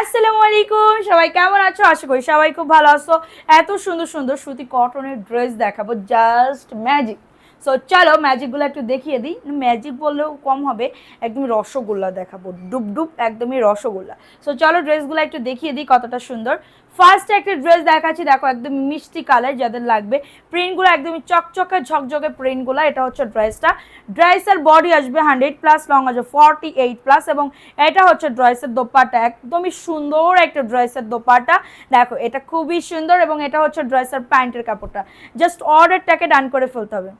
আসসালামু আলাইকুম, সবাই কেমন আছো? আশা করি সবাই খুব ভালো আছো। এত সুন্দর সুন্দর সুতি কটনের ড্রেস দেখাবো, জাস্ট ম্যাজিক। সো চলো ম্যাজিকগুলো একটু দেখিয়ে দিই। ম্যাজিক বললেও কম হবে, একদমই রসগোল্লা দেখাবো, ডুব ডুব একদমই রসগোল্লা। সো চলো ড্রেসগুলো একটু দেখিয়ে দিই কতটা সুন্দর। ফার্স্ট একটা ড্রেস দেখাচ্ছি, দেখো একদম মিষ্টি কালার যাদের লাগবে, প্রিন্টগুলো একদমই চকচকে ঝকঝকে প্রিন্টগুলো। এটা হচ্ছে ড্রেসটা। ড্রেসের বডি আসবে 100+, লং আসবে 48+, এবং এটা হচ্ছে ড্রেসের দোপাট্টা, একদমই সুন্দর একটা ড্রেসের দোপাট্টা। দেখো এটা খুবই সুন্দর, এবং এটা হচ্ছে ড্রেসের প্যান্টের কাপড়টা। জাস্ট অর্ডারটাকে ডান করে ফেলতে হবে।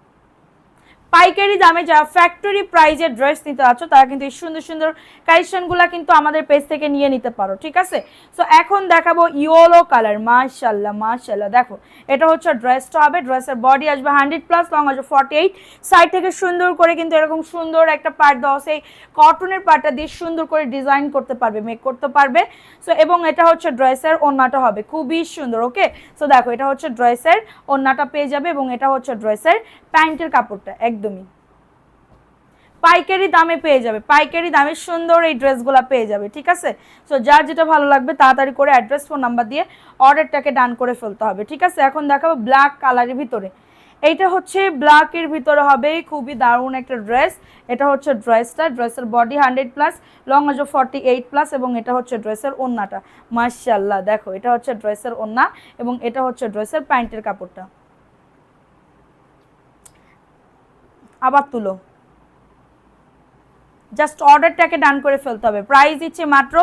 পাইকারি দামে যারা ফ্যাক্টরি প্রাইজের ড্রেস নিতে আছো তারা কিন্তু এই সুন্দর সুন্দর কালেকশনগুলো কিন্তু আমাদের পেজ থেকে নিয়ে নিতে পারো, ঠিক আছে। সো এখন দেখাবো ইয়েলো কালার, মাশাআল্লাহ মাশাআল্লাহ। দেখো এটা হচ্ছে ড্রেসটা হবে, ড্রেসের বডি আসবে 100+, লং আসবে 48। সাইড থেকে সুন্দর করে কিন্তু এরকম সুন্দর একটা পার্ট দেওয়া, সেই কটনের পার্টটা দিয়ে সুন্দর করে ডিজাইন করতে পারবে, মেক করতে পারবে। সো এবং এটা হচ্ছে ড্রেসের ওড়নাটা হবে খুবই সুন্দর, ওকে। সো দেখো এটা হচ্ছে ড্রেসের ওড়নাটা পেয়ে যাবে, এবং এটা হচ্ছে ড্রেসের প্যান্টের কাপড়টা। একদমই পাইকারি দামে পেয়ে যাবে, পাইকারি দামে সুন্দর এই ড্রেসগুলো পেয়ে যাবে, ঠিক আছে। সো যার যেটা ভালো লাগবে তাড়াতাড়ি করে অ্যাড্রেস ফোন নাম্বার দিয়ে অর্ডারটাকে ডান করে ফেলতে হবে, ঠিক আছে। এখন দেখাবো ব্ল্যাক কালারের ভিতরে। এইটা হচ্ছে ব্ল্যাকের ভিতরে হবে, খুবই দারুণ একটা ড্রেস। এটা হচ্ছে ড্রেসটা, ড্রেসের বডি 100+, লং আসবে 48+, এবং এটা হচ্ছে ড্রেসের ওড়নাটা। মাশাআল্লাহ, দেখো এটা হচ্ছে ড্রেসের ওড়না, এবং এটা হচ্ছে ড্রেসের প্যান্টের কাপড়টা। আবার তুলো, জাস্ট অর্ডারটাকে ডান করে ফেলতে হবে। প্রাইস দিচ্ছে মাত্র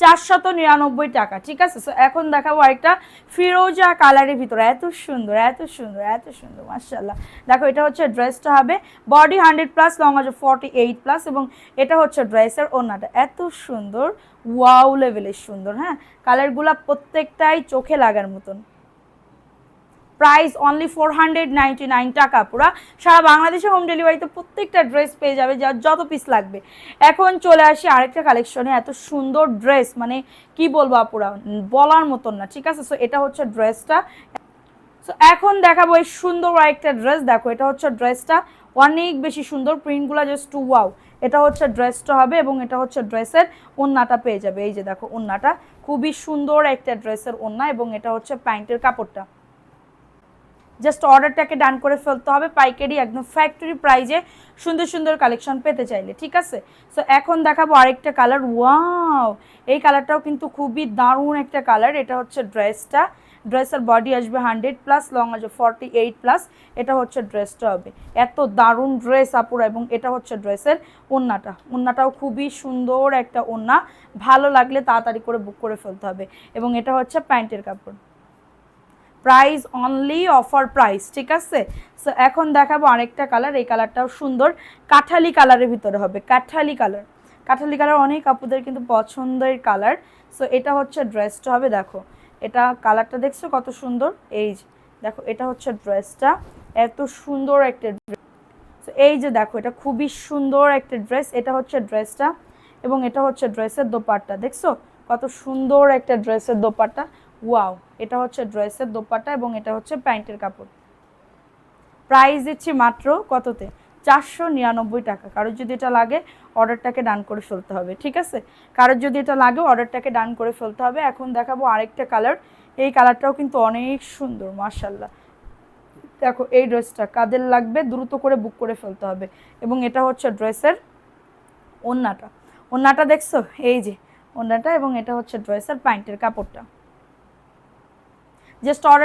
499 টাকা, ঠিক আছে। সো এখন দেখাবো আরেকটা ফিরোজা কালারের ভিতরে, এত সুন্দর এত সুন্দর এত সুন্দর, মাশাআল্লাহ। দেখো এটা হচ্ছে ড্রেসটা হবে, বডি 100+, লং আছে 48+, এবং এটা হচ্ছে ড্রেসের ওড়নাটা। এত সুন্দর, ওয়াও লেভেলের সুন্দর, হ্যাঁ। কালারগুলা প্রত্যেকটাই চোখে লাগার মতন। প্রাইস অনলি 499 টাকা, পুরা সারা বাংলাদেশে হোম ডেলিভারিতে প্রত্যেকটা ড্রেস পেয়ে যাবে, যার যত পিস লাগবে। এখন চলে আসি আরেকটা কালেকশনে, এত সুন্দর ড্রেস, মানে কি বলবো আপুরা, বলার মতন না, ঠিক আছে। সো এটা হচ্ছে ড্রেসটা। সো এখন দেখাবো এই সুন্দর আরেকটা ড্রেস। দেখো এটা হচ্ছে ড্রেসটা, অনেক বেশি সুন্দর, প্রিন্টগুলো জাস্ট ওয়াও। এটা হচ্ছে ড্রেসটা হবে, এবং এটা হচ্ছে ড্রেসের ওড়নাটা পেয়ে যাবে। এই যে দেখো ওড়নাটা, খুবই সুন্দর একটা ড্রেসের ওড়না, এবং এটা হচ্ছে প্যান্টের কাপড়টা। জাস্ট অর্ডারটাকে ডান করে ফেলতে হবে, পাইকারি একদম ফ্যাক্টরি প্রাইজে সুন্দর সুন্দর কালেকশন পেতে চাইলে, ঠিক আছে। সো এখন দেখাবো আরেকটা কালার, ওয়াও, এই কালারটাও কিন্তু খুবই দারুণ একটা কালার। এটা হচ্ছে ড্রেসটা, ড্রেসের বডি আসবে 100+, লং আসবে 48+, এটা হচ্ছে ড্রেসটা হবে। এত দারুণ ড্রেস আপুরা, এবং এটা হচ্ছে ড্রেসের ওড়নাটা। ওড়নাটাও খুবই সুন্দর একটা ওড়না, ভালো লাগলে তাড়াতাড়ি করে বুক করে ফেলতে হবে, এবং এটা হচ্ছে প্যান্টের কাপড়। প্রাইস অনলি অফার প্রাইস, ঠিক আছে। সো এখন দেখাবো আরেকটা কালার, এই কালারটাও সুন্দর, কাঠালি কালারের ভিতরে হবে, কাঠালি কালার। কাঠালি কালার অনেক আপুদের কিন্তু পছন্দের কালার। সো এটা হচ্ছে ড্রেসটা হবে, দেখো এটা কালারটা দেখছো কত সুন্দর, এই যে দেখো এটা হচ্ছে ড্রেসটা, এত সুন্দর একটা ড্রেস। সো এই যে দেখো এটা খুবই সুন্দর একটা ড্রেস, এটা হচ্ছে ড্রেসটা, এবং এটা হচ্ছে ড্রেসের দোপাট্টা। দেখছো কত সুন্দর একটা ড্রেসের দোপাট্টা, ওয়াও। এটা হচ্ছে ড্রেসের দোপাট্টা, এবং এটা হচ্ছে প্যান্টের কাপড়। প্রাইস দিচ্ছি মাত্র কততে, 499 টাকা। কারোর যদি এটা লাগে অর্ডারটাকে ডান করে ফেলতে হবে, ঠিক আছে। কারোর যদি এটা লাগে অর্ডারটাকে ডান করে ফেলতে হবে। এখন দেখাবো আরেকটা কালার, এই কালারটাও কিন্তু অনেক সুন্দর, মাশাআল্লাহ। দেখো এই ড্রেসটা কাদের লাগবে দ্রুত করে বুক করে ফেলতে হবে, এবং এটা হচ্ছে ড্রেসের ওড়নাটা। ওড়নাটা দেখছো, এই যে ওড়নাটা, এবং এটা হচ্ছে ড্রেসের প্যান্টের কাপড়টা। Just order